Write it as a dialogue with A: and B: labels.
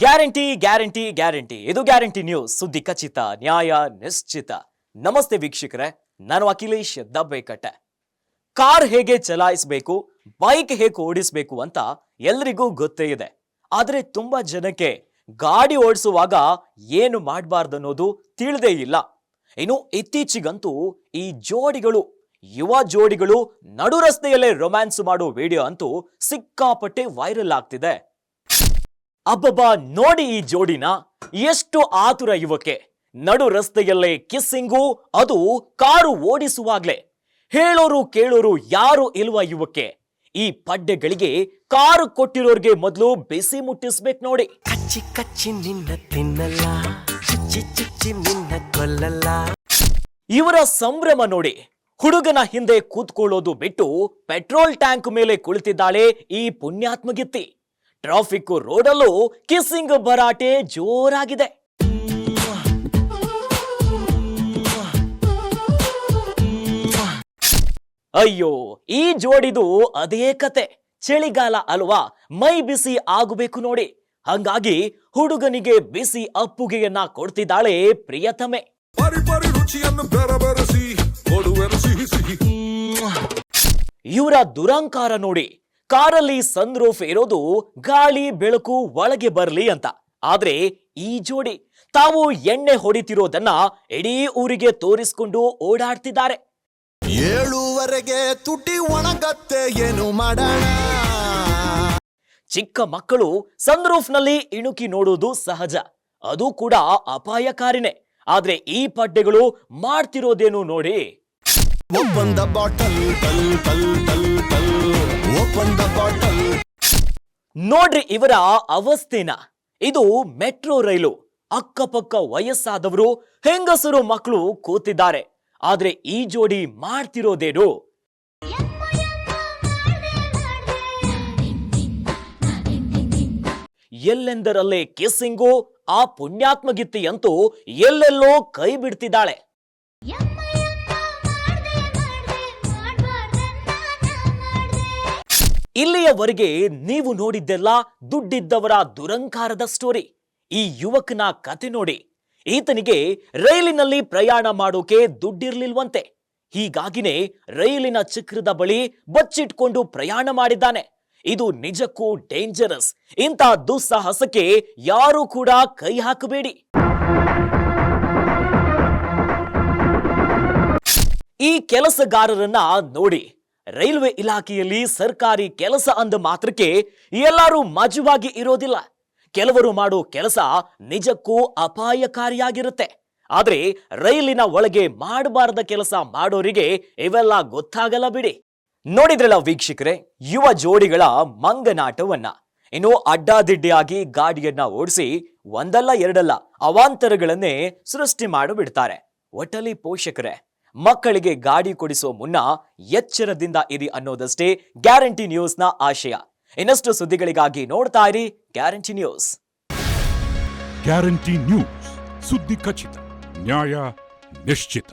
A: Guarantee guarantee guarantee ಇದು guarantee news. ಸುದ್ದಿ ಖಚಿತ, ನ್ಯಾಯ ನಿಶ್ಚಿತ. ನಮಸ್ತೆ ವೀಕ್ಷಕರೇ, ನಾನು ಅಖಿಲೇಶ್ ದಬ್ಬೆಕಟ್ಟೆ. ಕಾರ್ ಹೇಗೆ ಚಲಾಯಿಸಬೇಕು, ಬೈಕ್ ಹೇಗೆ ಓಡಿಸಬೇಕು ಅಂತ ಎಲ್ರಿಗೂ ಗೊತ್ತೇ ಇದೆ. ಆದರೆ ತುಂಬಾ ಜನಕ್ಕೆ ಗಾಡಿ ಓಡಿಸುವಾಗ ಏನು ಮಾಡಬಾರ್ದು ಅನ್ನೋದು ತಿಳಿದೇ ಇಲ್ಲ. ಇನ್ನು ಇತ್ತೀಚೆಗಂತೂ ಈ ಯುವ ಜೋಡಿಗಳು ನಡು ರಸ್ತೆಯಲ್ಲೇ ರೊಮ್ಯಾನ್ಸ್ ಮಾಡೋ ವಿಡಿಯೋ ಅಂತೂ ಸಿಕ್ಕಾಪಟ್ಟೆ ವೈರಲ್ ಆಗ್ತಿದೆ. ಅಬ್ಬಬ್ಬಾ, ನೋಡಿ ಈ ಜೋಡಿನ, ಎಷ್ಟು ಆತುರ ಇವಕ್ಕೆ. ನಡು ರಸ್ತೆಯಲ್ಲೇ ಕಿಸ್ಸಿಂಗು, ಅದು ಕಾರು ಓಡಿಸುವಾಗ್ಲೇ. ಹೇಳೋರು ಕೇಳೋರು ಯಾರು ಇಲ್ವಾ ಇವಕ್ಕೆ. ಈ ಪಡ್ಡೆಗಳಿಗೆ ಕಾರು ಕೊಟ್ಟಿರೋರ್ಗೆ ಮೊದಲು ಬಿಸಿ ಮುಟ್ಟಿಸ್ಬೇಕು ನೋಡಿ.
B: ಕಚ್ಚಿ ಕಚ್ಚಿ ನಿನ್ನ ತಿನ್ನಲ್ಲ, ಚುಚ್ಚಿ ಚುಚ್ಚಿ ನಿನ್ನ ಕೊಲ್ಲಲ್ಲ.
A: ಇವರ ಸಂಭ್ರಮ ನೋಡಿ. ಹುಡುಗನ ಹಿಂದೆ ಕೂತ್ಕೊಳ್ಳೋದು ಬಿಟ್ಟು ಪೆಟ್ರೋಲ್ ಟ್ಯಾಂಕ್ ಮೇಲೆ ಕುಳಿತಿದ್ದಾಳೆ ಈ ಪುಣ್ಯಾತ್ಮಗಿತ್ತಿ. Traffic ರೋಡಲ್ಲೂ kissing ಭರಾಟೆ ಜೋರಾಗಿದೆ. ಅಯ್ಯೋ, ಈ ಜೋಡಿದು ಅದೇ ಕತೆ. ಚಳಿಗಾಲ ಅಲ್ವಾ, ಮೈ ಬಿಸಿ ಆಗಬೇಕು ನೋಡಿ. ಹಂಗಾಗಿ ಹುಡುಗನಿಗೆ ಬಿಸಿ ಅಪ್ಪುಗೆಯನ್ನ ಕೊಡ್ತಿದ್ದಾಳೆ ಪ್ರಿಯತಮೆ. ಇವರ ದುರಂಕಾರ ನೋಡಿ. ಕಾರಲ್ಲಿ ಸನ್ ರೂಫ್ ಇರೋದು ಗಾಳಿ ಬೆಳಕು ಒಳಗೆ ಬರಲಿ ಅಂತ. ಆದ್ರೆ ಈ ಜೋಡಿ ತಾವು ಎಣ್ಣೆ ಹೊಡಿತಿರೋದನ್ನ ಇಡೀ ಊರಿಗೆ ತೋರಿಸಿಕೊಂಡು ಓಡಾಡ್ತಿದ್ದಾರೆ.
B: 7:00ವರೆಗೆ ತುಟಿ ಒಣಗತ್ತೆ, ಏನು ಮಾಡೋಣ.
A: ಚಿಕ್ಕ ಮಕ್ಕಳು ಸನ್ ರೂಫ್ ನಲ್ಲಿ ಇಣುಕಿ ನೋಡುವುದು ಸಹಜ, ಅದು ಕೂಡ ಅಪಾಯಕಾರಿನೇ. ಆದ್ರೆ ಈ ಪಡ್ಡೆಗಳು ಮಾಡ್ತಿರೋದೇನು ನೋಡಿ.
B: ಒಪ್ಪಂದ ಬಾಟಲ್
A: ನೋಡ್ರಿ ಇವರ ಅವಸ್ಥೆನ. ಇದು ಮೆಟ್ರೋ ರೈಲು. ಅಕ್ಕಪಕ್ಕ ವಯಸ್ಸಾದವರು, ಹೆಂಗಸರು, ಮಕ್ಕಳು ಕೂತಿದ್ದಾರೆ. ಆದ್ರೆ ಈ ಜೋಡಿ ಮಾಡ್ತಿರೋದೇನು? ಎಲ್ಲೆಂದರಲ್ಲೇ ಕಿಸ್ಸಿಂಗು. ಆ ಪುಣ್ಯಾತ್ಮಗಿತ್ತಿಯಂತೂ ಎಲ್ಲೆಲ್ಲೋ ಕೈ ಬಿಡ್ತಿದ್ದಾಳೆ. ಇಲ್ಲಿಯವರೆಗೆ ನೀವು ನೋಡಿದ್ದೆಲ್ಲ ದುಡ್ಡಿದ್ದವರ ದುರಂಕಾರದ ಸ್ಟೋರಿ. ಈ ಯುವಕನ ಕತೆ ನೋಡಿ. ಈತನಿಗೆ ರೈಲಿನಲ್ಲಿ ಪ್ರಯಾಣ ಮಾಡೋಕೆ ದುಡ್ಡಿರ್ಲಿಲ್ವಂತೆ. ಹೀಗಾಗಿನೇ ರೈಲಿನ ಚಕ್ರದ ಬಳಿ ಬಚ್ಚಿಟ್ಕೊಂಡು ಪ್ರಯಾಣ ಮಾಡಿದ್ದಾನೆ. ಇದು ನಿಜಕ್ಕೂ ಡೇಂಜರಸ್. ಇಂಥ ದುಸ್ಸಾಹಸಕ್ಕೆ ಯಾರೂ ಕೂಡ ಕೈ ಹಾಕಬೇಡಿ. ಈ ಕೆಲಸಗಾರರನ್ನ ನೋಡಿ. ರೈಲ್ವೆ ಇಲಾಖೆಯಲ್ಲಿ ಸರ್ಕಾರಿ ಕೆಲಸ ಅಂದ ಮಾತ್ರಕ್ಕೆ ಎಲ್ಲರೂ ಮಜವಾಗಿ ಇರೋದಿಲ್ಲ. ಕೆಲವರು ಮಾಡೋ ಕೆಲಸ ನಿಜಕ್ಕೂ ಅಪಾಯಕಾರಿಯಾಗಿರುತ್ತೆ. ಆದ್ರೆ ರೈಲಿನ ಒಳಗೆ ಮಾಡಬಾರದ ಕೆಲಸ ಮಾಡೋರಿಗೆ ಇವೆಲ್ಲ ಗೊತ್ತಾಗಲ್ಲ ಬಿಡಿ. ನೋಡಿದ್ರಲ್ಲ ವೀಕ್ಷಕರೇ, ಯುವ ಜೋಡಿಗಳ ಮಂಗನಾಟವನ್ನ. ಇನ್ನು ಅಡ್ಡಾದಿಡ್ಡಿಯಾಗಿ ಗಾಡಿಯನ್ನ ಓಡಿಸಿ ಒಂದಲ್ಲ ಎರಡಲ್ಲ ಅವಾಂತರಗಳನ್ನೇ ಸೃಷ್ಟಿ ಮಾಡಿಬಿಡ್ತಾರೆ. ಒಟ್ಟಲ್ಲಿ ಪೋಷಕರೇ, ಮಕ್ಕಳಿಗೆ ಗಾಡಿ ಕೊಡಿಸೋ ಮುನ್ನ ಎಚ್ಚರದಿಂದ ಇರಿ ಅನ್ನೋದಷ್ಟೇ ಗ್ಯಾರಂಟಿ ನ್ಯೂಸ್ನ ಆಶಯ. ಇನ್ನಷ್ಟು ಸುದ್ದಿಗಳಿಗಾಗಿ ನೋಡ್ತಾ ಇರಿ ಗ್ಯಾರಂಟಿ ನ್ಯೂಸ್.
C: ಗ್ಯಾರಂಟಿ ನ್ಯೂಸ್, ಸುದ್ದಿ ಖಚಿತ, ನ್ಯಾಯ ನಿಶ್ಚಿತ.